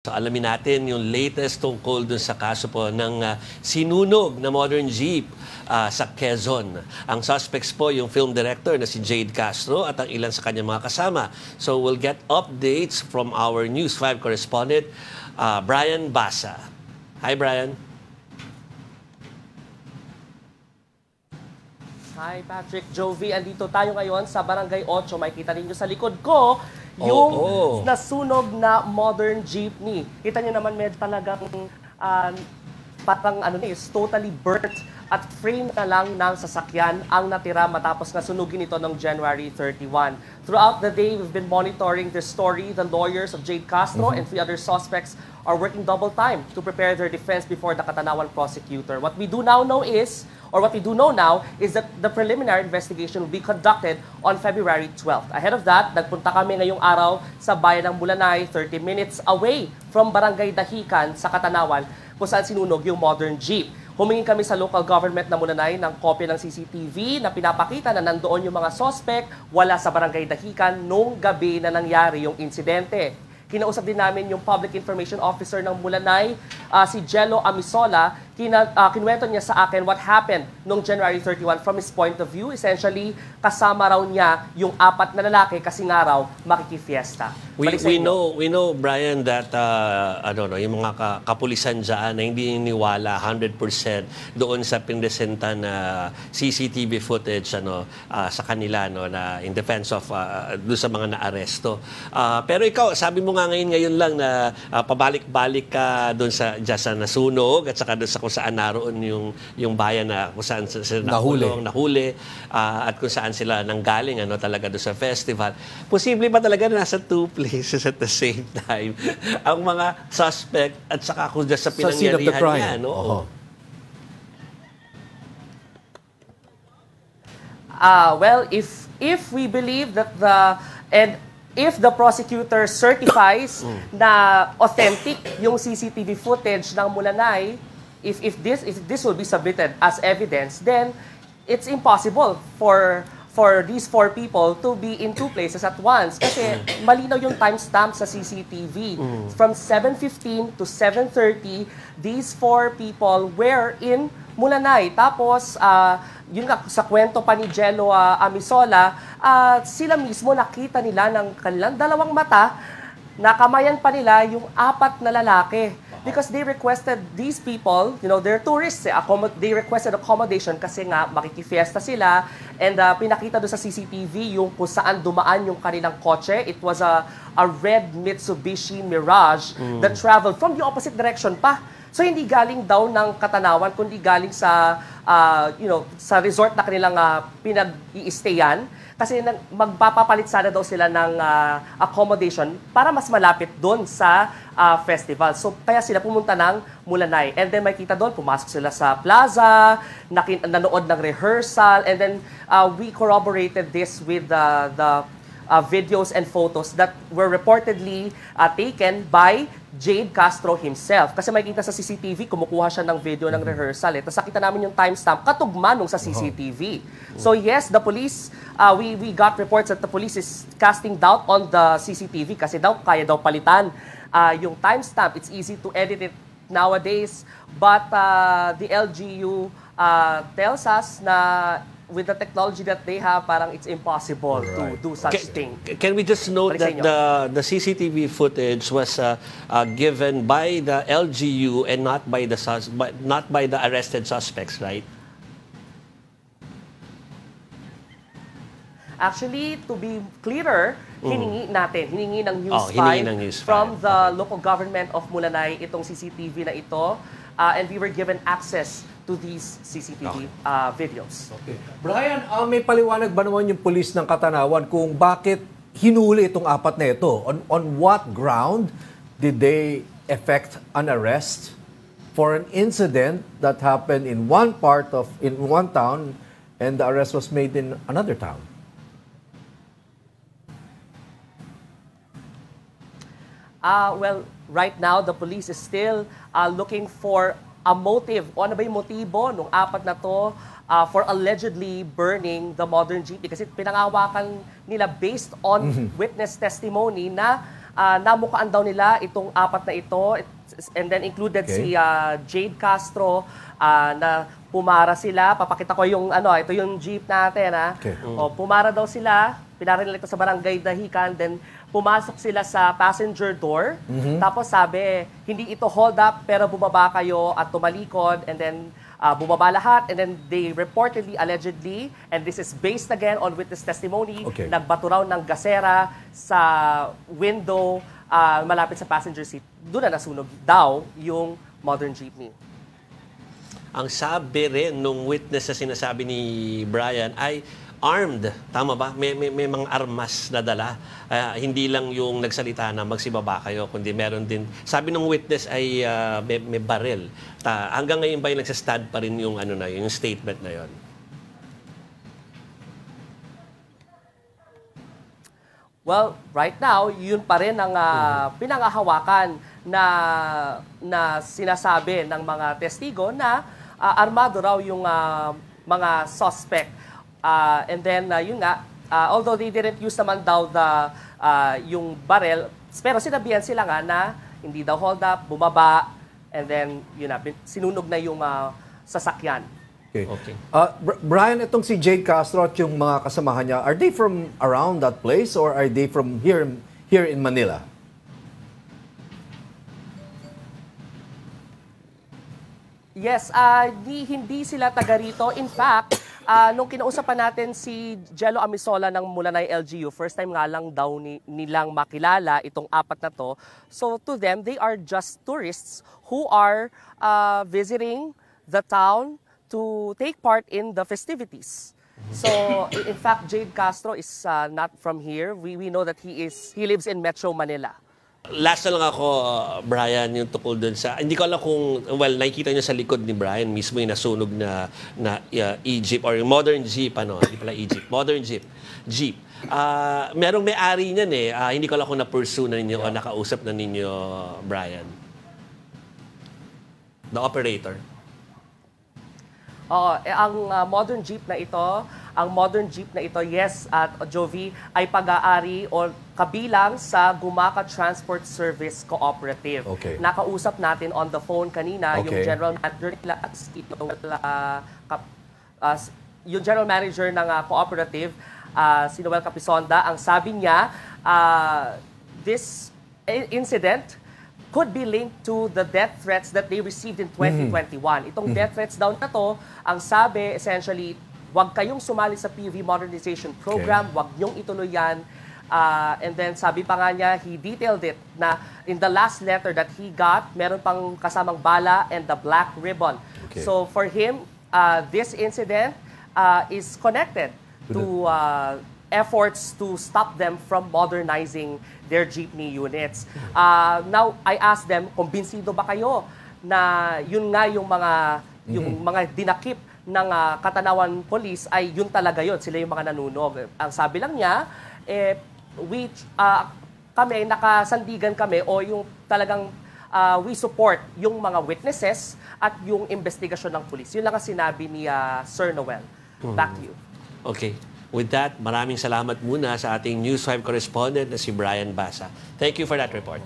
So alamin natin yung latest tungkol dun sa kaso po ng sinunog na modern jeep sa Quezon. Ang suspects po yung film director na si Jade Castro at ang ilan sa kanyang mga kasama. So we'll get updates from our News 5 correspondent, Brian Basa. Hi, Brian. Hi, Patrick. Jovi, andito tayo ngayon sa Barangay 8. Makikita ninyo sa likod ko yung nasunog na modern jeepney. Kita nyo naman, medyo talagang patang is totally burnt at frame na lang ng sasakyan ang natira matapos na sunugin ito noong January 31. Throughout the day, we've been monitoring this story. The lawyers of Jade Castro and 3 other suspects are working double time to prepare their defense before the Katanawan prosecutor. What we do now know is that the preliminary investigation will be conducted on February 12th. Ahead of that, nagpunta kami ngayong araw sa bayan ng Mulanay, 30 minutes away from Barangay Dahican sa Katanawan, kung saan sinunog yung modern jeep. Humingi kami sa local government na Mulanay ng kopya ng CCTV na pinapakita na nandoon yung mga suspect wala sa Barangay Dahican nung gabi na nangyari yung insidente. Kinausap din namin yung Public Information Officer ng Mulanay, si Jello Amisola. Kinuwento niya sa akin what happened noong January 31 from his point of view. Essentially, kasama raw niya yung 4 na lalaki kasi nga raw makikifiesta. We know, Brian, that yung mga kapulisan dyan na hindi niniwala 100% doon sa pinresenta na CCTV footage sa kanila na in defense of doon sa mga naaresto. Pero ikaw, sabi mo nga ngayon lang na pabalik-balik ka doon sa nasunog at saka doon sa kung saan naroon yung bayan na kung saan sila nahuli at kung saan sila nanggaling talaga doon sa festival. Posible ba talaga nasa 2 places at the same time ang mga suspect at saka kung sa pinangyarihan niya, no? Well, if we believe that if the prosecutor certifies na authentic yung CCTV footage ng Mulanay, if this will be submitted as evidence, then it's impossible for these 4 people to be in 2 places at once. Kasi malinaw yung timestamp sa CCTV. From 7:15 to 7:30, these 4 people were in Mulanay. Tapos, yun nga, sa kwento pa ni Jello Amisola, sila mismo nakita nila ng kanilang 2 mata, nakamayan pa nila yung 4 na lalaki. Because they requested these people, they're tourists, they requested accommodation kasi nga makikifiesta sila, and pinakita doon sa CCTV yung kung saan dumaan yung kanilang kotse. It was a red Mitsubishi Mirage that traveled from the opposite direction pa. So hindi galing daw ng Katanawan, kundi galing sa sa resort na kanilang pinag-i-stayan. Kasi magpapapalit sana daw sila ng accommodation para mas malapit doon sa festival. So kaya sila pumunta ng Mulanay. And then makita doon, pumasok sila sa plaza, nanood ng rehearsal, and then we corroborated this with the videos and photos that were reportedly taken by Jade Castro himself. Kasi makikita sa CCTV, kumukuha siya ng video ng rehearsal. Tapos nakita namin yung timestamp, katugma nung sa CCTV. So yes, the police, we got reports that the police is casting doubt on the CCTV kasi kaya daw palitan yung timestamp. It's easy to edit it nowadays. But the LGU tells us na with the technology that they have, parang it's impossible to do such thing. Can we just note that the CCTV footage was given by the LGU and not by the arrested suspects, right? Actually, to be clearer, hiningi ng News 5 from the local government of Mulanay itong CCTV na ito, and we were given access to these CCTV videos. Okay. Brian, may paliwanag ba naman yung pulis ng Katanawan kung bakit hinuli itong 4 na ito? On what ground did they effect an arrest for an incident that happened in one town and the arrest was made in another town? Well, right now the police is still looking for a motive. O ano ba yung motibo nung 4 na to for allegedly burning the modern jeepney? Kasi pinangawakan nila based on witness testimony na namukaan daw nila itong apat na ito, and then included si Jade Castro, na pumara sila. Papakita ko yung ito yung jeep natin, Okay. Pumara daw sila, pinara nila ito sa barangay Dahican, then pumasok sila sa passenger door. Tapos sabi, hindi ito hold up, pero bumaba kayo at tumalikod, and then bumaba lahat, and then they reportedly, allegedly, and this is based again on witness testimony, nagbato raw ng gasera sa window malapit sa passenger seat. Doon na nasunog daw yung modern jeepney. Ang sabi rin nung witness na sinasabi ni Brian ay armed. Tama ba? May mga armas na dala. Hindi lang yung nagsalita na magsibaba kayo, kundi meron din. Sabi ng witness ay may baril. Hanggang ngayon ba yung nagsastand pa rin yung, yung statement na yon? Well, right now, yun pa rin ang pinangahawakan na sinasabi ng mga testigo na armado raw yung mga suspect. And then, yun nga, although they didn't use naman daw yung barrel, pero sinabihan sila nga na hindi daw hold up, bumaba, and then, yun na, sinunog na yung sasakyan. Okay. Brian, itong si Jade Castro at yung mga kasamahan niya, are they from around that place or are they from here in Manila? Yes, hindi sila taga rito. In fact, nung kinausapan natin si Jello Amisola ng Mulanay LGU, first time nga lang daw nilang makilala itong apat na to. So to them, they are just tourists who are visiting the town to take part in the festivities. So in fact, Jade Castro is not from here. We know that he lives in Metro Manila. Last na lang ako, Brian, yung tukol dun sa... Hindi ko alam kung... Well, nakikita nyo sa likod ni Brian, mismo yung nasunog na e-jeep or yung modern jeep, hindi pala e-jeep, modern jeep. Merong may-ari niyan eh. Hindi ko alam kung na-pursue na ninyo o nakausap na ninyo, Brian. The operator. Ang modern jeep na ito, yes, at Jovi, ay pag-aari o kabilang sa Gumaca Transport Service Cooperative. Okay. Nakausap natin on the phone kanina yung general manager nila, yung general manager ng cooperative, si Noel Capisonda. Ang sabi niya, this incident could be linked to the death threats that they received in 2021. Itong death threats daw na to, ang sabi, essentially, huwag kayong sumali sa PV modernization program, huwag niyong ituloy yan. And then sabi pa nga niya, he detailed it na in the last letter that he got, meron pang kasamang bala and the black ribbon. Okay. So for him, this incident is connected to efforts to stop them from modernizing their jeepney units. Now, I asked them, kumbinsido ba kayo na yun nga yung mga dinakip ng Katanawan Police ay yun talaga yun, sila yung mga nanunog. Ang sabi lang niya, kami, nakasandigan kami o yung talagang we support yung mga witnesses at yung investigasyon ng police. Yun lang ang sinabi ni Sir Noel. Back to you. Okay. With that, maraming salamat muna sa ating News 5 correspondent na si Brian Basa. Thank you for that report.